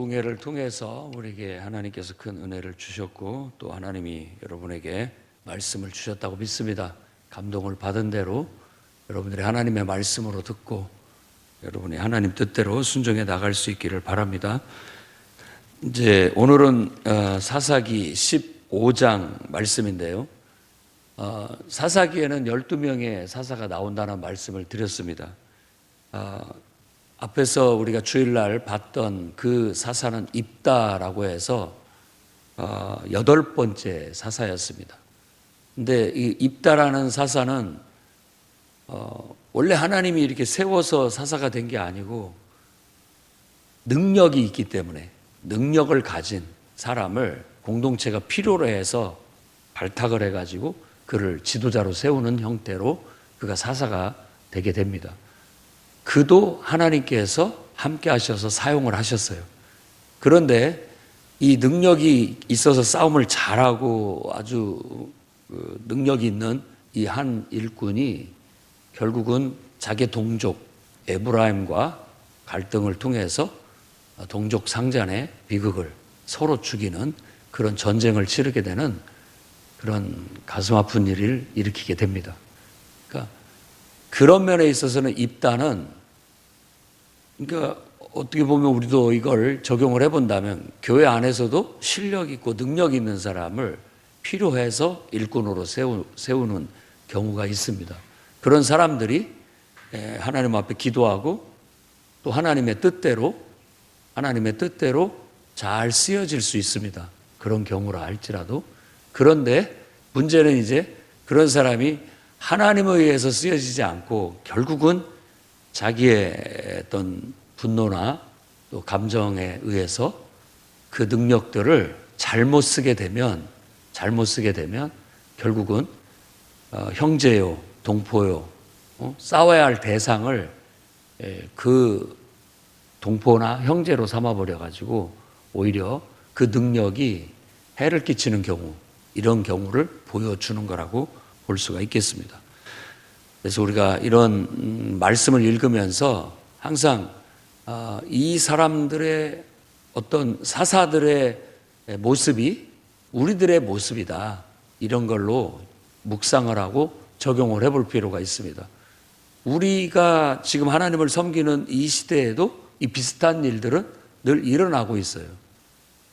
부흥회를 통해서 우리에게 하나님께서 큰 은혜를 주셨고 또 하나님이 여러분에게 말씀을 주셨다고 믿습니다. 감동을 받은 대로 여러분들이 하나님의 말씀으로 듣고 여러분이 하나님 뜻대로 순종해 나갈 수 있기를 바랍니다. 이제 오늘은 사사기 15장 말씀인데요. 사사기에는 12명의 사사가 나온다는 말씀을 드렸습니다. 앞에서 우리가 주일날 봤던 그 사사는 입다라고 해서 8번째 사사였습니다. 근데 이 입다라는 사사는 원래 하나님이 이렇게 세워서 사사가 된 게 아니고 능력이 있기 때문에 능력을 가진 사람을 공동체가 필요로 해서 발탁을 해가지고 그를 지도자로 세우는 형태로 그가 사사가 되게 됩니다. 그도 하나님께서 함께 하셔서 사용을 하셨어요. 그런데 이 능력이 있어서 싸움을 잘하고 아주 능력이 있는 이 한 일꾼이 결국은 자기 동족 에브라임과 갈등을 통해서 동족 상잔의 비극을 서로 죽이는 그런 전쟁을 치르게 되는 그런 가슴 아픈 일을 일으키게 됩니다. 그러니까 그런 면에 있어서는 입다는, 그러니까 어떻게 보면 우리도 이걸 적용을 해본다면 교회 안에서도 실력 있고 능력 있는 사람을 필요해서 일꾼으로 세우는 경우가 있습니다. 그런 사람들이 하나님 앞에 기도하고 또 하나님의 뜻대로 잘 쓰여질 수 있습니다. 그런 경우라 할지라도. 그런데 문제는 이제 그런 사람이 하나님에 의해서 쓰여지지 않고 결국은 자기의 어떤 분노나 또 감정에 의해서 그 능력들을 잘못 쓰게 되면 결국은 형제요, 동포요, 싸워야 할 대상을 그 동포나 형제로 삼아버려가지고 오히려 그 능력이 해를 끼치는 경우, 이런 경우를 보여주는 거라고 볼 수가 있겠습니다. 그래서 우리가 이런 말씀을 읽으면서 항상 이 사람들의 어떤 사사들의 모습이 우리들의 모습이다, 이런 걸로 묵상을 하고 적용을 해볼 필요가 있습니다. 우리가 지금 하나님을 섬기는 이 시대에도 이 비슷한 일들은 늘 일어나고 있어요.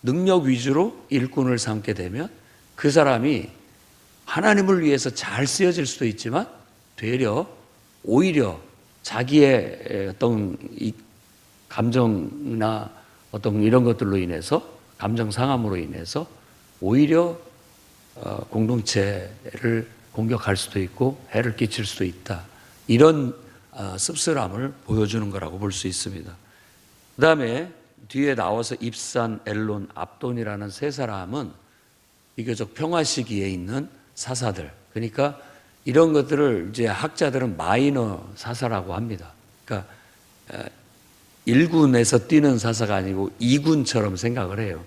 능력 위주로 일꾼을 삼게 되면 그 사람이 하나님을 위해서 잘 쓰여질 수도 있지만 되려 오히려 자기의 어떤 이 감정이나 어떤 이런 것들로 인해서, 감정 상함으로 인해서 오히려 공동체를 공격할 수도 있고 해를 끼칠 수도 있다. 이런 씁쓸함을 보여주는 거라고 볼 수 있습니다. 그 다음에 뒤에 나와서 입산, 엘론, 압돈이라는 세 사람은 비교적 평화 시기에 있는 사사들. 그러니까 이런 것들을 이제 학자들은 마이너 사사라고 합니다. 그러니까 1군에서 뛰는 사사가 아니고 2군처럼 생각을 해요.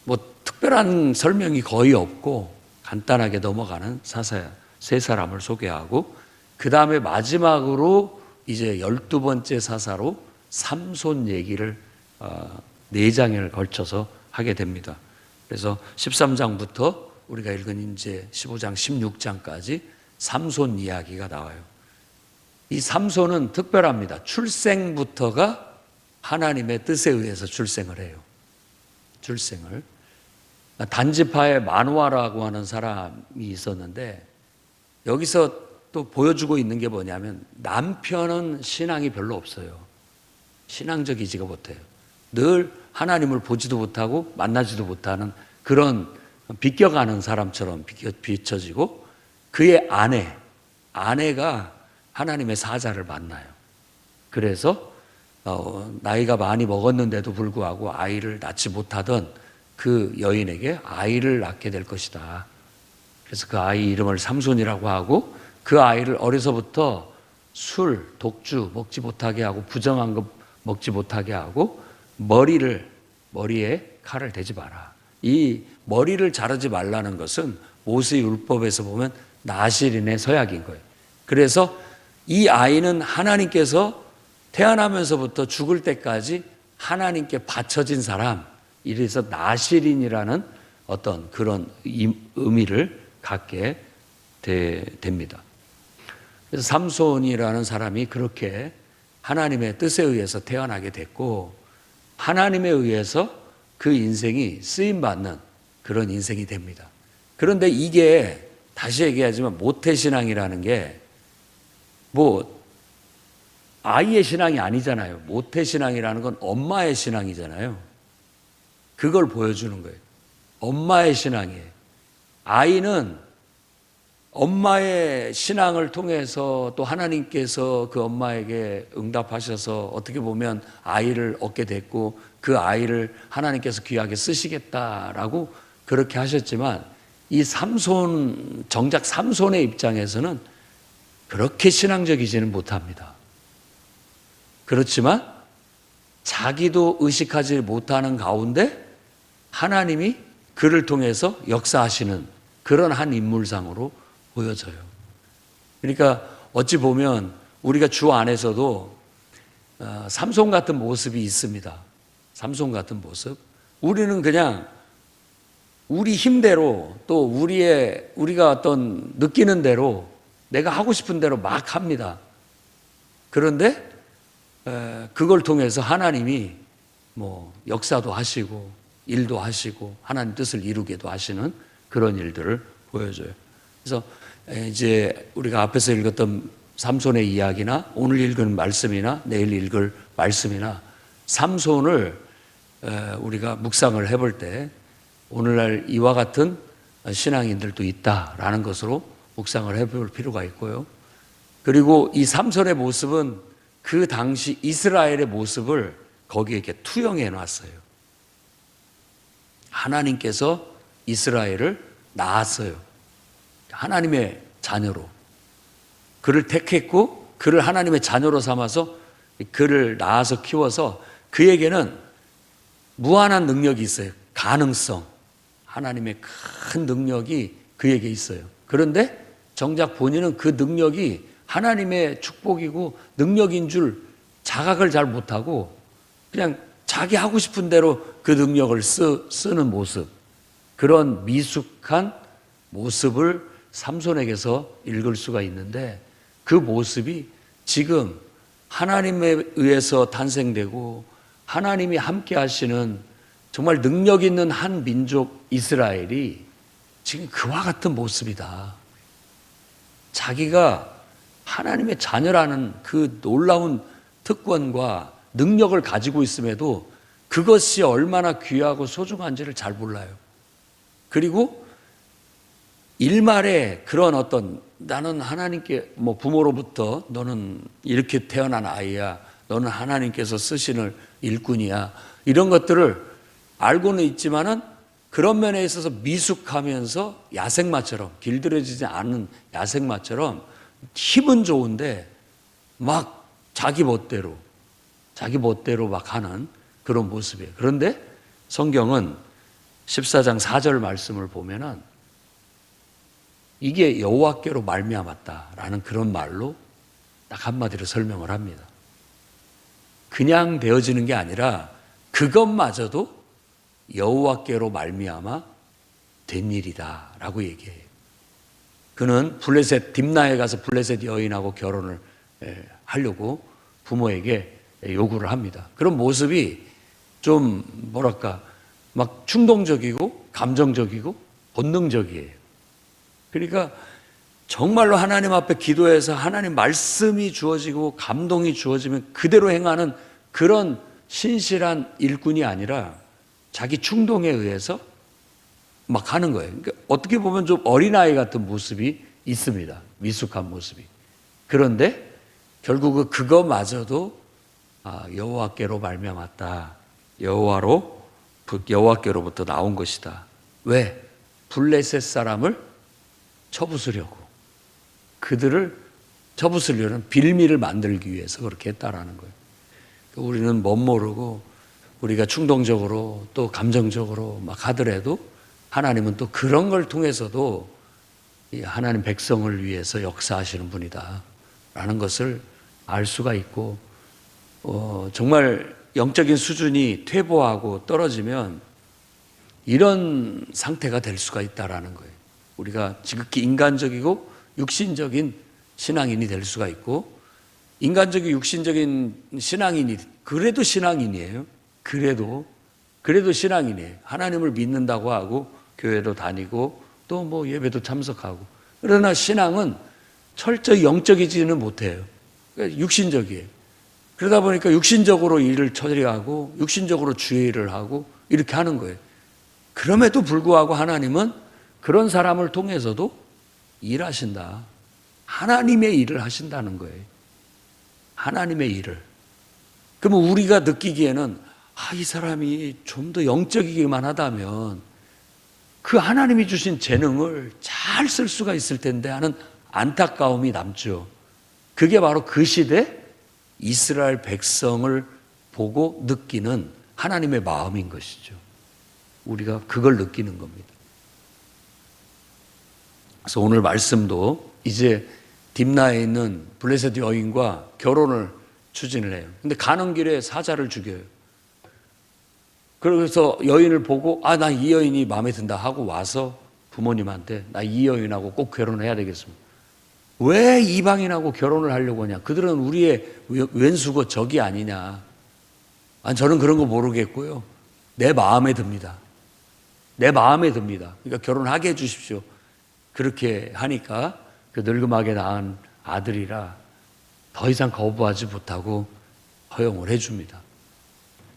뭐 특별한 설명이 거의 없고 간단하게 넘어가는 사사야. 세 사람을 소개하고 그 다음에 마지막으로 이제 12번째 사사로 삼손 얘기를 4장을 걸쳐서 하게 됩니다. 그래서 13장부터 우리가 읽은 이제 15장, 16장까지 삼손 이야기가 나와요. 이 삼손은 특별합니다. 출생부터가 하나님의 뜻에 의해서 출생을 해요. 출생을. 단지파의 마누아라고 하는 사람이 있었는데 여기서 또 보여주고 있는 게 뭐냐면 남편은 신앙이 별로 없어요. 신앙적이지가 못해요. 늘 하나님을 보지도 못하고 만나지도 못하는 그런 비껴가는 사람처럼 비춰지고 그의 아내가 하나님의 사자를 만나요. 그래서 나이가 많이 먹었는데도 불구하고 아이를 낳지 못하던 그 여인에게 아이를 낳게 될 것이다. 그래서 그 아이 이름을 삼손이라고 하고 그 아이를 어려서부터 술, 독주 먹지 못하게 하고 부정한 것 먹지 못하게 하고 머리에 칼을 대지 마라. 이 머리를 자르지 말라는 것은 모세 율법에서 보면 나실인의 서약인 거예요. 그래서 이 아이는 하나님께서 태어나면서부터 죽을 때까지 하나님께 바쳐진 사람, 이래서 나실인이라는 어떤 그런 의미를 갖게 됩니다. 그래서 삼손이라는 사람이 그렇게 하나님의 뜻에 의해서 태어나게 됐고, 하나님에 의해서 그 인생이 쓰임받는 그런 인생이 됩니다. 그런데 이게 다시 얘기하지만 모태신앙이라는 게 뭐 아이의 신앙이 아니잖아요. 모태신앙이라는 건 엄마의 신앙이잖아요. 그걸 보여주는 거예요. 엄마의 신앙이에요. 아이는 엄마의 신앙을 통해서 또 하나님께서 그 엄마에게 응답하셔서 어떻게 보면 아이를 얻게 됐고, 그 아이를 하나님께서 귀하게 쓰시겠다라고 그렇게 하셨지만, 이 삼손, 정작 삼손의 입장에서는 그렇게 신앙적이지는 못합니다. 그렇지만 자기도 의식하지 못하는 가운데 하나님이 그를 통해서 역사하시는 그런 한 인물상으로 보여져요. 그러니까 어찌 보면 우리가 주 안에서도 삼손 같은 모습이 있습니다. 삼손 같은 모습. 우리는 그냥 우리 힘대로 또 우리가 어떤 느끼는 대로 내가 하고 싶은 대로 막 합니다. 그런데 그걸 통해서 하나님이 뭐 역사도 하시고 일도 하시고 하나님 뜻을 이루게도 하시는 그런 일들을 보여줘요. 그래서 이제 우리가 앞에서 읽었던 삼손의 이야기나 오늘 읽은 말씀이나 내일 읽을 말씀이나 삼손을 우리가 묵상을 해볼 때 오늘날 이와 같은 신앙인들도 있다라는 것으로 묵상을 해볼 필요가 있고요. 그리고 이 삼손의 모습은 그 당시 이스라엘의 모습을 거기에 이렇게 투영해 놨어요. 하나님께서 이스라엘을 낳았어요. 하나님의 자녀로. 그를 택했고 그를 하나님의 자녀로 삼아서 그를 낳아서 키워서 그에게는 무한한 능력이 있어요. 가능성. 하나님의 큰 능력이 그에게 있어요. 그런데 정작 본인은 그 능력이 하나님의 축복이고 능력인 줄 자각을 잘 못하고 그냥 자기 하고 싶은 대로 그 능력을 쓰는 모습, 그런 미숙한 모습을 삼손에게서 읽을 수가 있는데, 그 모습이 지금 하나님에 의해서 탄생되고 하나님이 함께 하시는 정말 능력 있는 한 민족 이스라엘이 지금 그와 같은 모습이다. 자기가 하나님의 자녀라는 그 놀라운 특권과 능력을 가지고 있음에도 그것이 얼마나 귀하고 소중한지를 잘 몰라요. 그리고 일말에 그런 어떤 나는 하나님께 뭐 부모로부터 너는 이렇게 태어난 아이야, 너는 하나님께서 쓰시는 일꾼이야, 이런 것들을 알고는 있지만은 그런 면에 있어서 미숙하면서 야생마처럼, 길들여지지 않은 야생마처럼 힘은 좋은데 막 자기 멋대로 막 하는 그런 모습이에요. 그런데 성경은 14장 4절 말씀을 보면은 이게 여호와께로 말미암았다라는 그런 말로 딱 한마디로 설명을 합니다. 그냥 되어지는 게 아니라 그것마저도 여호와께로 말미암아 된 일이다라고 얘기해요. 그는 블레셋 딥나에 가서 블레셋 여인하고 결혼을 하려고 부모에게 요구를 합니다. 그런 모습이 좀 뭐랄까 막 충동적이고 감정적이고 본능적이에요. 그러니까 정말로 하나님 앞에 기도해서 하나님 말씀이 주어지고 감동이 주어지면 그대로 행하는 그런 신실한 일꾼이 아니라 자기 충동에 의해서 막 하는 거예요. 그러니까 어떻게 보면 좀 어린아이 같은 모습이 있습니다. 미숙한 모습이. 그런데 결국 그거마저도 여호와께로 말미암았다. 여호와께로부터 나온 것이다. 왜? 블레셋 사람을 쳐부수려고, 그들을 쳐부수려는 빌미를 만들기 위해서 그렇게 했다라는 거예요. 우리는 멋모르고 우리가 충동적으로 또 감정적으로 막 하더라도 하나님은 또 그런 걸 통해서도 하나님 백성을 위해서 역사하시는 분이다 라는 것을 알 수가 있고, 정말 영적인 수준이 퇴보하고 떨어지면 이런 상태가 될 수가 있다라는 거예요. 우리가 지극히 인간적이고 육신적인 신앙인이 될 수가 있고, 인간적인 육신적인 신앙인이 그래도 신앙인이에요. 그래도 신앙인이에요. 하나님을 믿는다고 하고 교회도 다니고 또 뭐 예배도 참석하고. 그러나 신앙은 철저히 영적이지는 못해요. 그러니까 육신적이에요. 그러다 보니까 육신적으로 일을 처리하고 육신적으로 주의 일을 하고 이렇게 하는 거예요. 그럼에도 불구하고 하나님은 그런 사람을 통해서도 일하신다. 하나님의 일을 하신다는 거예요. 하나님의 일을. 그러면 우리가 느끼기에는 이 사람이 좀 더 영적이기만 하다면 그 하나님이 주신 재능을 잘 쓸 수가 있을 텐데 하는 안타까움이 남죠. 그게 바로 그 시대 이스라엘 백성을 보고 느끼는 하나님의 마음인 것이죠. 우리가 그걸 느끼는 겁니다. 그래서 오늘 말씀도 이제 딥나에 있는 블레셋 여인과 결혼을 추진을 해요. 근데 가는 길에 사자를 죽여요. 그래서 여인을 보고 나 이 여인이 마음에 든다 하고 와서 부모님한테 나 이 여인하고 꼭 결혼해야 되겠습니다. 왜 이방인하고 결혼을 하려고 하냐? 그들은 우리의 왼수고 적이 아니냐? 저는 그런 거 모르겠고요. 내 마음에 듭니다. 내 마음에 듭니다. 그러니까 결혼하게 해주십시오. 그렇게 하니까 그 늙음하게 낳은 아들이라 더 이상 거부하지 못하고 허용을 해줍니다.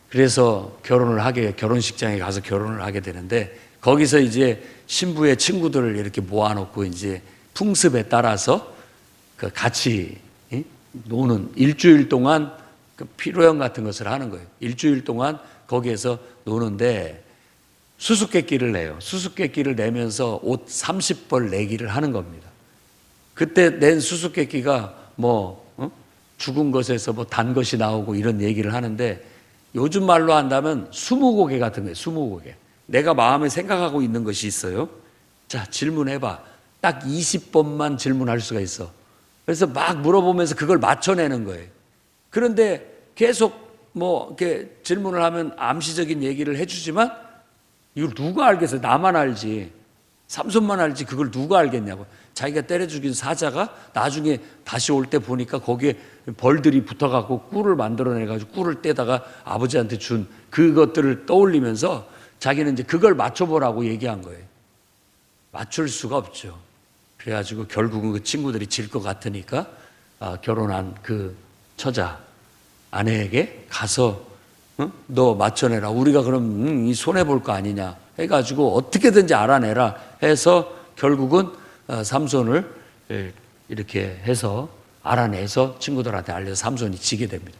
그래서 결혼식장에 가서 결혼을 하게 되는데, 거기서 이제 신부의 친구들을 이렇게 모아놓고 이제 풍습에 따라서 그 같이 노는 일주일 동안 그 피로연 같은 것을 하는 거예요. 일주일 동안 거기에서 노는데 수수께끼를 내요. 수수께끼를 내면서 옷 30벌 내기를 하는 겁니다. 그때 낸 수수께끼가 죽은 것에서 단 것이 나오고 이런 얘기를 하는데, 요즘 말로 한다면 스무고개 같은 거예요. 스무고개. 내가 마음에 생각하고 있는 것이 있어요. 자, 질문해봐. 딱 20번만 질문할 수가 있어. 그래서 막 물어보면서 그걸 맞춰내는 거예요. 그런데 계속 이렇게 질문을 하면 암시적인 얘기를 해주지만 이걸 누가 알겠어요? 나만 알지. 삼손만 알지. 그걸 누가 알겠냐고. 자기가 때려 죽인 사자가 나중에 다시 올 때 보니까 거기에 벌들이 붙어갖고 꿀을 만들어내가지고 꿀을 떼다가 아버지한테 준 그것들을 떠올리면서 자기는 이제 그걸 맞춰보라고 얘기한 거예요. 맞출 수가 없죠. 그래가지고 결국은 그 친구들이 질 것 같으니까 결혼한 그 처자 아내에게 가서 너 맞춰내라. 우리가 그럼 이 손해볼 거 아니냐 해가지고 어떻게든지 알아내라 해서 결국은 삼손을 이렇게 해서 알아내서 친구들한테 알려서 삼손이 지게 됩니다.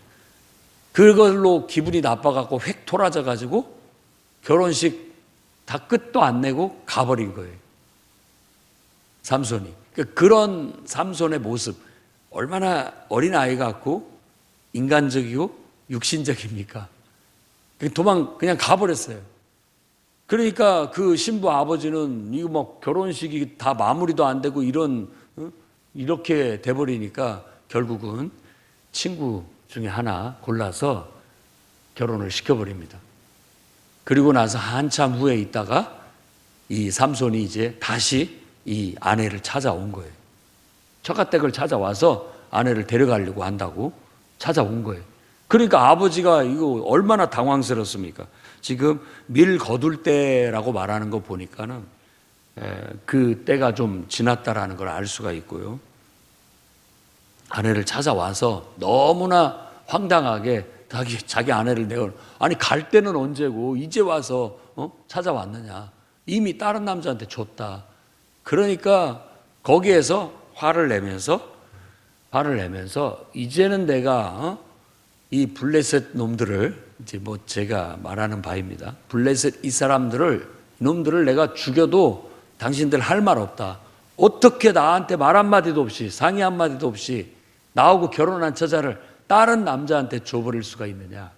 그걸로 기분이 나빠갖고 획 토라져가지고 결혼식 다 끝도 안 내고 가버린 거예요. 삼손이. 그런 삼손의 모습, 얼마나 어린아이 같고 인간적이고 육신적입니까? 그냥 가버렸어요. 그러니까 그 신부 아버지는 이거 결혼식이 다 마무리도 안 되고 이렇게 돼버리니까 결국은 친구 중에 하나 골라서 결혼을 시켜버립니다. 그리고 나서 한참 후에 있다가 이 삼손이 이제 다시 이 아내를 찾아온 거예요. 처가댁을 찾아와서 아내를 데려가려고 한다고 찾아온 거예요. 그러니까 아버지가 이거 얼마나 당황스럽습니까? 지금 밀 거둘 때라고 말하는 거 보니까는 그 때가 좀 지났다라는 걸 알 수가 있고요. 아내를 찾아와서 너무나 황당하게 자기 아내를 갈 때는 언제고 이제 와서 찾아왔느냐. 이미 다른 남자한테 줬다. 그러니까 거기에서 화를 내면서 이제는 내가 이 블레셋 놈들을 이제 제가 말하는 바입니다. 블레셋 놈들을 내가 죽여도 당신들 할 말 없다. 어떻게 나한테 말 한마디도 없이 상의 한마디도 없이 나하고 결혼한 처자를 다른 남자한테 줘버릴 수가 있느냐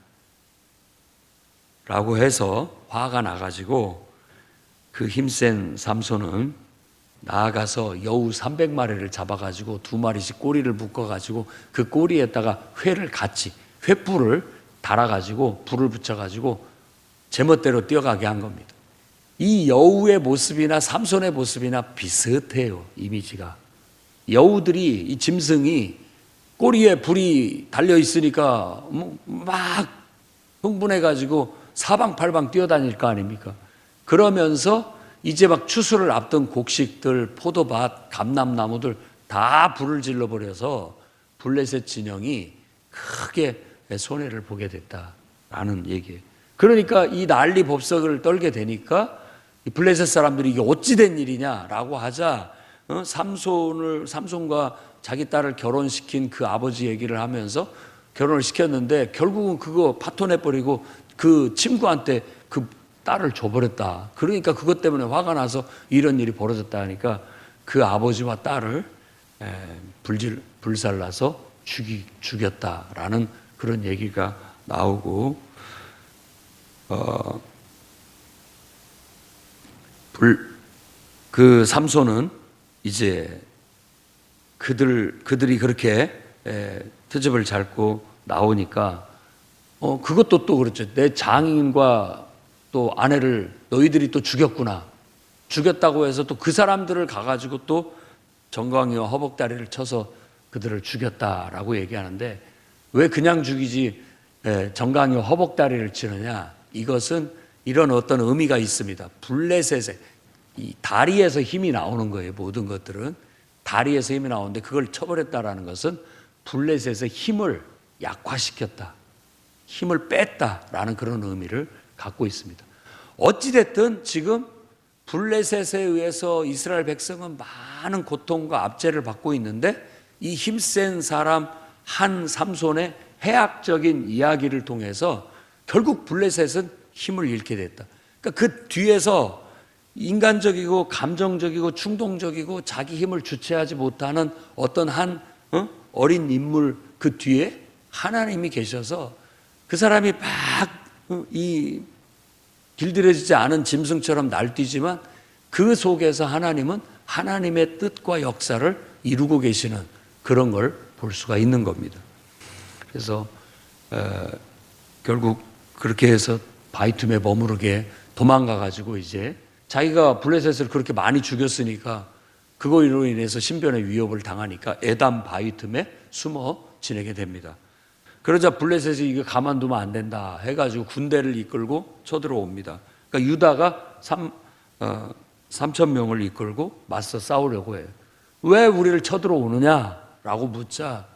라고 해서 화가 나가지고 그 힘센 삼손은 나아가서 여우 300마리를 잡아가지고 2마리씩 꼬리를 묶어가지고 그 꼬리에다가 횃불을 달아가지고 불을 붙여가지고 제멋대로 뛰어가게 한 겁니다. 이 여우의 모습이나 삼손의 모습이나 비슷해요. 이미지가. 여우들이, 이 짐승이 꼬리에 불이 달려 있으니까 막 흥분해가지고 사방팔방 뛰어다닐 거 아닙니까? 그러면서 이제 막 추수를 앞둔 곡식들, 포도밭, 감람나무들 다 불을 질러버려서 블레셋 진영이 크게 손해를 보게 됐다라는 얘기예요. 그러니까 이 난리 법석을 떨게 되니까 블레셋 사람들이 이게 어찌 된 일이냐라고 하자 삼손과 자기 딸을 결혼시킨 그 아버지 얘기를 하면서 결혼을 시켰는데 결국은 그거 파토내버리고 그 친구한테 그 딸을 줘버렸다. 그러니까 그것 때문에 화가 나서 이런 일이 벌어졌다 하니까 그 아버지와 딸을 불살라서 죽였다라는 그런 얘기가 나오고, 그 삼손은 이제 그들이 그렇게 트집을 잡고 나오니까 그것도 또 그렇죠. 내 장인과 또 아내를 너희들이 또 죽였구나. 죽였다고 해서 또 그 사람들을 가가지고 또 정강이와 허벅다리를 쳐서 그들을 죽였다라고 얘기하는데, 왜 그냥 죽이지 정강이와 허벅다리를 치느냐? 이것은 이런 어떤 의미가 있습니다. 블레셋의 이 다리에서 힘이 나오는 거예요. 모든 것들은 다리에서 힘이 나오는데 그걸 쳐버렸다라는 것은 블레셋의 힘을 약화시켰다, 힘을 뺐다라는 그런 의미를 갖고 있습니다. 어찌됐든 지금 블레셋에 의해서 이스라엘 백성은 많은 고통과 압제를 받고 있는데, 이 힘센 사람 한 삼손의 해악적인 이야기를 통해서 결국 블레셋은 힘을 잃게 됐다. 그러니까 그 뒤에서 인간적이고 감정적이고 충동적이고 자기 힘을 주체하지 못하는 어떤 한 어린 인물 그 뒤에 하나님이 계셔서 그 사람이 막 이 길들여지지 않은 짐승처럼 날뛰지만 그 속에서 하나님은 하나님의 뜻과 역사를 이루고 계시는 그런 걸 볼 수가 있는 겁니다. 그래서 결국 그렇게 해서 바이툼에 머무르게 도망가 가지고 이제 자기가 블레셋을 그렇게 많이 죽였으니까 그거로 인해서 신변의 위협을 당하니까 에담 바이툼에 숨어 지내게 됩니다. 그러자 블레셋이 이거 가만두면 안 된다 해가지고 군대를 이끌고 쳐들어옵니다. 그러니까 유다가 3,000명을 이끌고 맞서 싸우려고 해요. 왜 우리를 쳐들어오느냐라고 묻자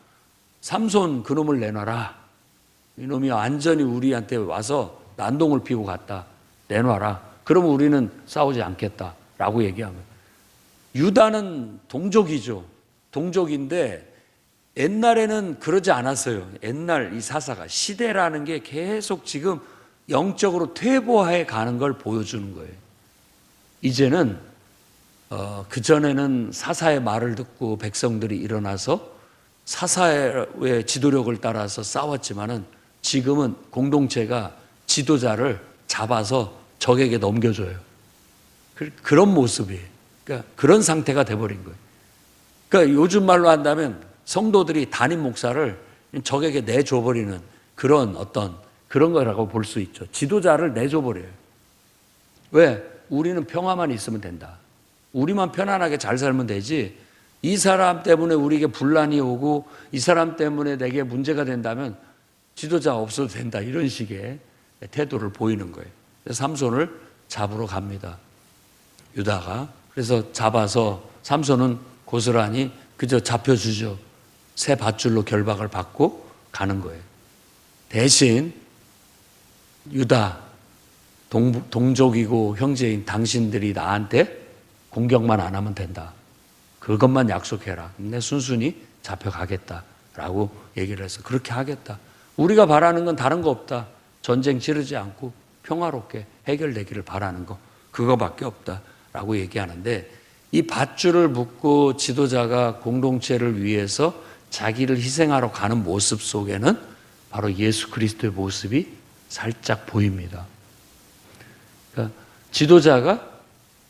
삼손 그놈을 내놔라. 이놈이 완전히 우리한테 와서 난동을 피우고 갔다. 내놔라. 그러면 우리는 싸우지 않겠다라고 얘기하면, 유다는 동족이죠. 동족인데 옛날에는 그러지 않았어요. 옛날 이 사사가 시대라는 게 계속 지금 영적으로 퇴보해 가는 걸 보여주는 거예요. 이제는 그전에는 사사의 말을 듣고 백성들이 일어나서 사사의 지도력을 따라서 싸웠지만은 지금은 공동체가 지도자를 잡아서 적에게 넘겨줘요. 그런 모습이에요. 그러니까 그런 상태가 돼버린 거예요. 그러니까 요즘 말로 한다면 성도들이 담임 목사를 적에게 내줘버리는 그런 어떤 그런 거라고 볼 수 있죠. 지도자를 내줘버려요. 왜? 우리는 평화만 있으면 된다. 우리만 편안하게 잘 살면 되지, 이 사람 때문에 우리에게 분란이 오고 이 사람 때문에 내게 문제가 된다면 지도자 없어도 된다, 이런 식의 태도를 보이는 거예요. 그래서 삼손을 잡으러 갑니다, 유다가. 그래서 잡아서 삼손은 고스란히 그저 잡혀주죠. 새 밧줄로 결박을 받고 가는 거예요. 대신 유다, 동족이고 형제인 당신들이 나한테 공격만 안 하면 된다. 그것만 약속해라. 내 순순히 잡혀가겠다라고 얘기를 해서 그렇게 하겠다. 우리가 바라는 건 다른 거 없다. 전쟁 치르지 않고 평화롭게 해결되기를 바라는 거, 그거밖에 없다라고 얘기하는데, 이 밧줄을 묶고 지도자가 공동체를 위해서 자기를 희생하러 가는 모습 속에는 바로 예수 그리스도의 모습이 살짝 보입니다. 그러니까 지도자가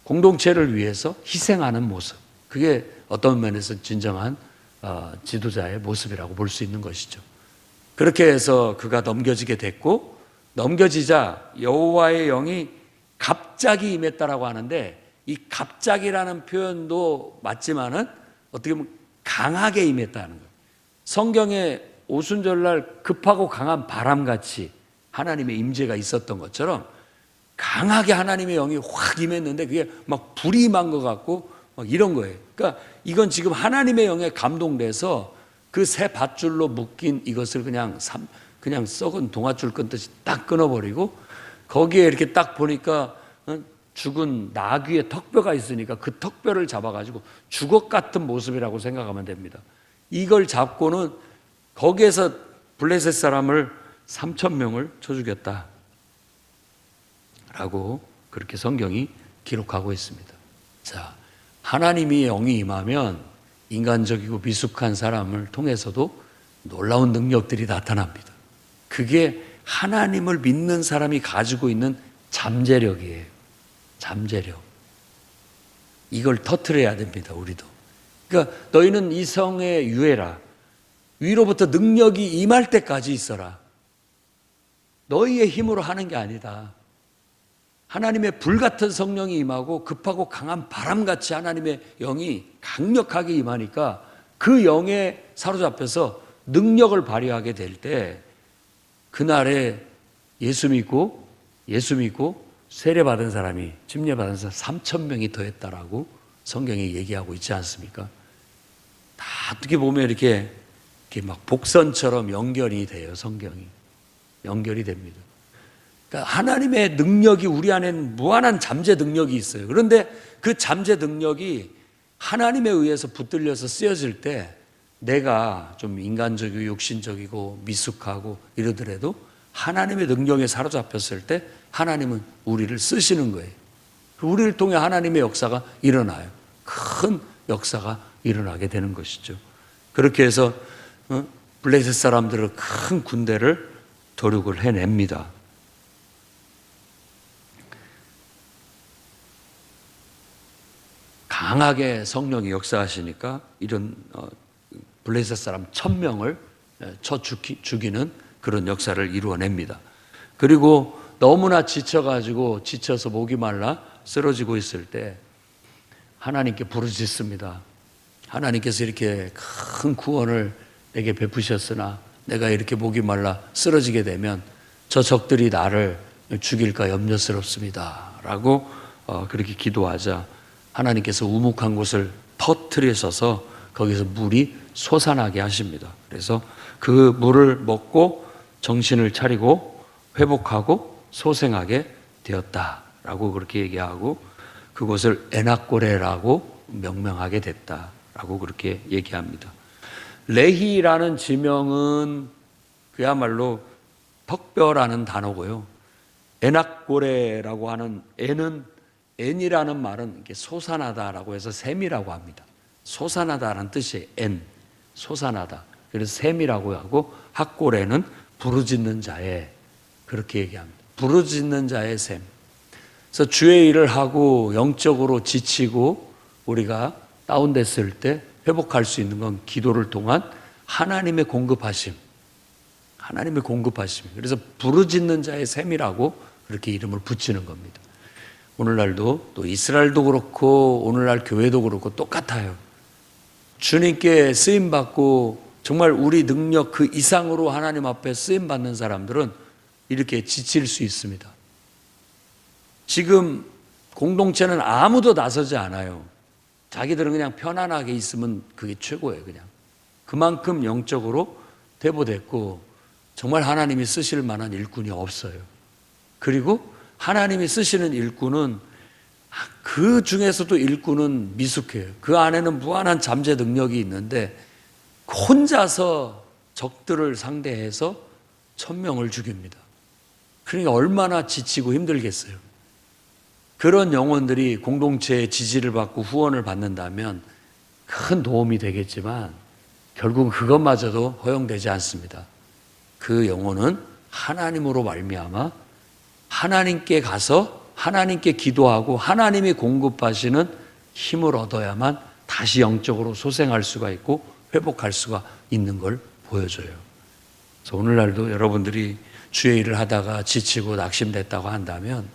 공동체를 위해서 희생하는 모습, 그게 어떤 면에서 진정한 지도자의 모습이라고 볼 수 있는 것이죠. 그렇게 해서 그가 넘겨지게 됐고, 넘겨지자 여호와의 영이 갑자기 임했다라고 하는데, 이 갑자기라는 표현도 맞지만은 어떻게 보면 강하게 임했다는 거예요. 성경에 오순절날 급하고 강한 바람같이 하나님의 임재가 있었던 것처럼 강하게 하나님의 영이 확 임했는데 그게 막 불이 임한 것 같고 막 이런 거예요. 그러니까 이건 지금 하나님의 영에 감동돼서 그 새 밧줄로 묶인 이것을 그냥 썩은 동아줄 끊듯이 딱 끊어버리고, 거기에 이렇게 딱 보니까 죽은 나귀의 턱뼈가 있으니까 그 턱뼈를 잡아가지고 주걱 같은 모습이라고 생각하면 됩니다. 이걸 잡고는 거기에서 블레셋 사람을 3,000명을 쳐 죽였다 라고 그렇게 성경이 기록하고 있습니다. 자, 하나님이 영이 임하면 인간적이고 미숙한 사람을 통해서도 놀라운 능력들이 나타납니다. 그게 하나님을 믿는 사람이 가지고 있는 잠재력이에요. 잠재력. 이걸 터뜨려야 됩니다, 우리도. 그러니까 너희는 이 성에 유해라. 위로부터 능력이 임할 때까지 있어라. 너희의 힘으로 하는 게 아니다. 하나님의 불같은 성령이 임하고 급하고 강한 바람같이 하나님의 영이 강력하게 임하니까 그 영에 사로잡혀서 능력을 발휘하게 될 때 그날에 예수 믿고 세례받은 사람이, 침례받은 사람 3,000명이 더했다라고 성경이 얘기하고 있지 않습니까? 다 어떻게 보면 이렇게 막 복선처럼 연결이 돼요. 성경이 연결이 됩니다. 그러니까 하나님의 능력이 우리 안에는 무한한 잠재 능력이 있어요. 그런데 그 잠재 능력이 하나님에 의해서 붙들려서 쓰여질 때 내가 좀 인간적이고 육신적이고 미숙하고 이러더라도 하나님의 능력에 사로잡혔을 때 하나님은 우리를 쓰시는 거예요. 우리를 통해 하나님의 역사가 일어나요. 큰 역사가 일어나게 되는 것이죠. 그렇게 해서 블레셋 사람들은 큰 군대를 도륙을 해냅니다. 강하게 성령이 역사하시니까 이런 블레셋 사람 1,000명을 쳐 죽이는 그런 역사를 이루어냅니다. 그리고 너무나 지쳐서 목이 말라 쓰러지고 있을 때 하나님께 부르짖습니다. 하나님께서 이렇게 큰 구원을 내게 베푸셨으나 내가 이렇게 목이 말라 쓰러지게 되면 저 적들이 나를 죽일까 염려스럽습니다 라고 그렇게 기도하자 하나님께서 우묵한 곳을 터뜨리셔서 거기서 물이 솟아나게 하십니다. 그래서 그 물을 먹고 정신을 차리고 회복하고 소생하게 되었다라고 그렇게 얘기하고 그곳을 에낙고레라고 명명하게 됐다라고 그렇게 얘기합니다. 레히라는 지명은 그야말로 턱뼈라는 단어고요. 에낙고레라고 하는 엔이라는 말은 이렇게 솟아나다라고 해서 샘이라고 합니다. 솟아나다라는 뜻이에요. 솟아나다. 그래서 샘이라고 하고 학고레는 부르짖는 자의, 그렇게 얘기합니다. 부르짖는 자의 샘. 그래서 주의 일을 하고 영적으로 지치고 우리가 다운됐을 때 회복할 수 있는 건 기도를 통한 하나님의 공급하심. 그래서 부르짖는 자의 샘이라고 그렇게 이름을 붙이는 겁니다. 오늘날도 또 이스라엘도 그렇고 오늘날 교회도 그렇고 똑같아요. 주님께 쓰임받고 정말 우리 능력 그 이상으로 하나님 앞에 쓰임받는 사람들은 이렇게 지칠 수 있습니다. 지금 공동체는 아무도 나서지 않아요. 자기들은 그냥 편안하게 있으면 그게 최고예요. 그냥 그만큼 영적으로 대보됐고 정말 하나님이 쓰실 만한 일꾼이 없어요. 그리고 하나님이 쓰시는 일꾼은 그 중에서도 일꾼은 미숙해요. 그 안에는 무한한 잠재 능력이 있는데 혼자서 적들을 상대해서 1,000명을 죽입니다. 그러니까 얼마나 지치고 힘들겠어요. 그런 영혼들이 공동체의 지지를 받고 후원을 받는다면 큰 도움이 되겠지만 결국 그것마저도 허용되지 않습니다. 그 영혼은 하나님으로 말미암아 하나님께 가서 하나님께 기도하고 하나님이 공급하시는 힘을 얻어야만 다시 영적으로 소생할 수가 있고 회복할 수가 있는 걸 보여줘요. 그래서 오늘날도 여러분들이 주의 일을 하다가 지치고 낙심됐다고 한다면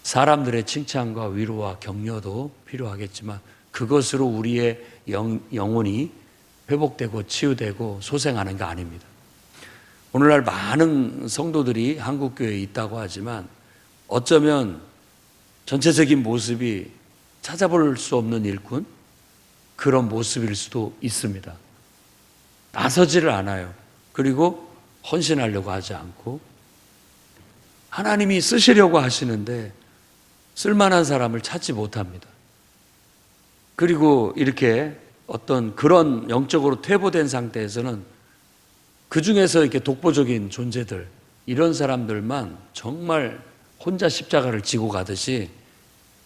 사람들의 칭찬과 위로와 격려도 필요하겠지만 그것으로 우리의 영혼이 회복되고 치유되고 소생하는 게 아닙니다. 오늘날 많은 성도들이 한국교회에 있다고 하지만 어쩌면 전체적인 모습이 찾아볼 수 없는 일꾼, 그런 모습일 수도 있습니다. 나서지를 않아요. 그리고 헌신하려고 하지 않고 하나님이 쓰시려고 하시는데 쓸만한 사람을 찾지 못합니다. 그리고 이렇게 어떤 그런 영적으로 퇴보된 상태에서는 그 중에서 이렇게 독보적인 존재들, 이런 사람들만 정말 혼자 십자가를 지고 가듯이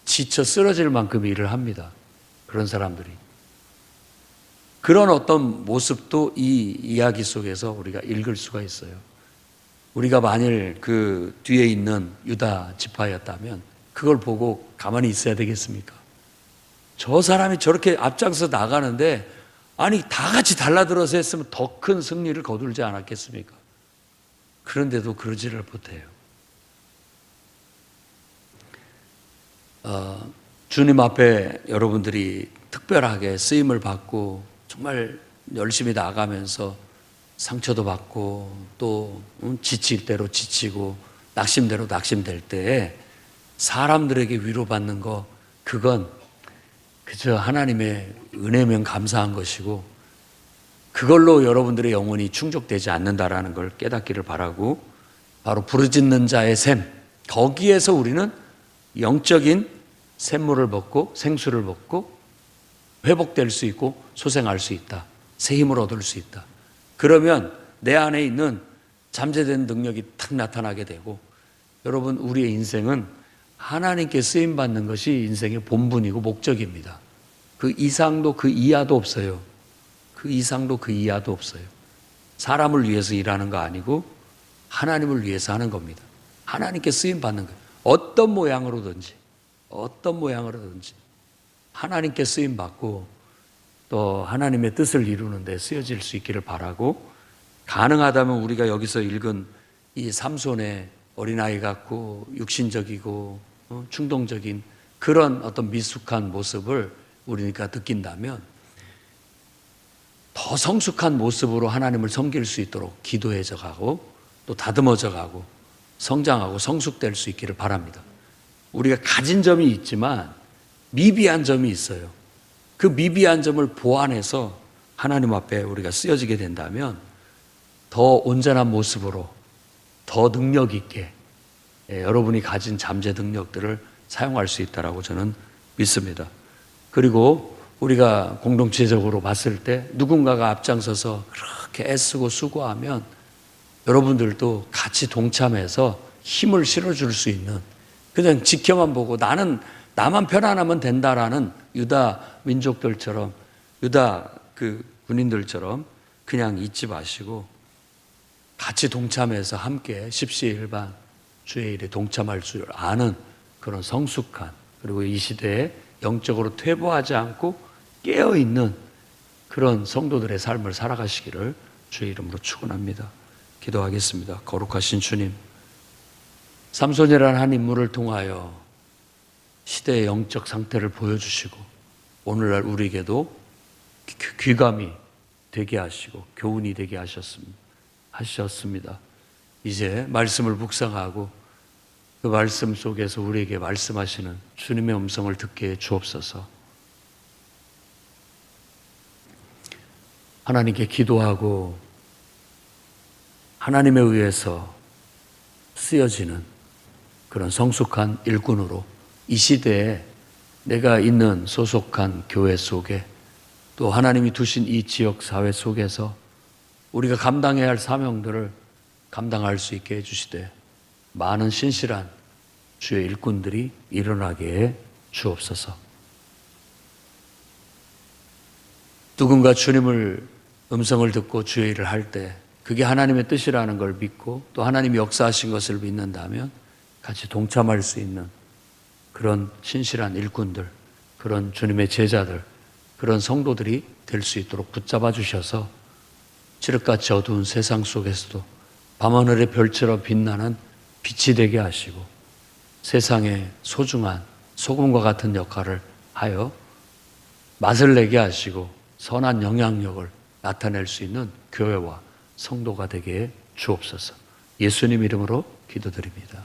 지쳐 쓰러질 만큼 일을 합니다. 그런 사람들이. 그런 어떤 모습도 이 이야기 속에서 우리가 읽을 수가 있어요. 우리가 만일 그 뒤에 있는 유다 지파였다면 그걸 보고 가만히 있어야 되겠습니까? 저 사람이 저렇게 앞장서 나가는데 아니 다 같이 달라들어서 했으면 더 큰 승리를 거두지 않았겠습니까? 그런데도 그러지를 못해요. 주님 앞에 여러분들이 특별하게 쓰임을 받고 정말 열심히 나가면서 상처도 받고 또 지칠 대로 지치고 낙심대로 낙심될 때에 사람들에게 위로받는 거, 그건 그저 하나님의 은혜면 감사한 것이고 그걸로 여러분들의 영혼이 충족되지 않는다라는 걸 깨닫기를 바라고, 바로 부르짖는 자의 샘, 거기에서 우리는 영적인 샘물을 먹고 생수를 먹고 회복될 수 있고 소생할 수 있다. 새 힘을 얻을 수 있다. 그러면 내 안에 있는 잠재된 능력이 탁 나타나게 되고, 여러분 우리의 인생은 하나님께 쓰임받는 것이 인생의 본분이고 목적입니다. 그 이상도 그 이하도 없어요. 그 이상도 그 이하도 없어요. 사람을 위해서 일하는 거 아니고 하나님을 위해서 하는 겁니다. 하나님께 쓰임받는 거예요. 어떤 모양으로든지 하나님께 쓰임받고 또 하나님의 뜻을 이루는 데 쓰여질 수 있기를 바라고, 가능하다면 우리가 여기서 읽은 이 삼손의 어린아이 같고 육신적이고 충동적인 그런 어떤 미숙한 모습을 우리가 느낀다면 더 성숙한 모습으로 하나님을 섬길 수 있도록 기도해져 가고 또 다듬어져 가고 성장하고 성숙될 수 있기를 바랍니다. 우리가 가진 점이 있지만 미비한 점이 있어요. 그 미비한 점을 보완해서 하나님 앞에 우리가 쓰여지게 된다면 더 온전한 모습으로 더 능력 있게 여러분이 가진 잠재 능력들을 사용할 수 있다라고 저는 믿습니다. 그리고 우리가 공동체적으로 봤을 때 누군가가 앞장서서 그렇게 애쓰고 수고하면 여러분들도 같이 동참해서 힘을 실어줄 수 있는, 그냥 지켜만 보고 나만 편안하면 된다라는 유다 민족들처럼, 유다 그 군인들처럼 그냥 있지 마시고 같이 동참해서 함께 십시일반 주의 일에 동참할 줄 아는 그런 성숙한, 그리고 이 시대에 영적으로 퇴보하지 않고 깨어있는 그런 성도들의 삶을 살아가시기를 주의 이름으로 축원합니다. 기도하겠습니다. 거룩하신 주님, 삼손이라는 한 인물을 통하여 시대의 영적 상태를 보여주시고 오늘날 우리에게도 귀감이 되게 하시고 교훈이 되게 하셨습니다. 이제 말씀을 묵상하고 그 말씀 속에서 우리에게 말씀하시는 주님의 음성을 듣게 해 주옵소서. 하나님께 기도하고 하나님에 의해서 쓰여지는 그런 성숙한 일꾼으로 이 시대에 내가 있는 소속한 교회 속에 또 하나님이 두신 이 지역 사회 속에서 우리가 감당해야 할 사명들을 감당할 수 있게 해주시되 많은 신실한 주의 일꾼들이 일어나게 해 주옵소서. 누군가 주님을 음성을 듣고 주의 일을 할 때 그게 하나님의 뜻이라는 걸 믿고 또 하나님이 역사하신 것을 믿는다면 같이 동참할 수 있는 그런 신실한 일꾼들, 그런 주님의 제자들, 그런 성도들이 될 수 있도록 붙잡아 주셔서 칠흑같이 어두운 세상 속에서도 밤하늘의 별처럼 빛나는 빛이 되게 하시고 세상에 소중한 소금과 같은 역할을 하여 맛을 내게 하시고 선한 영향력을 나타낼 수 있는 교회와 성도가 되게 주옵소서. 예수님 이름으로 기도드립니다.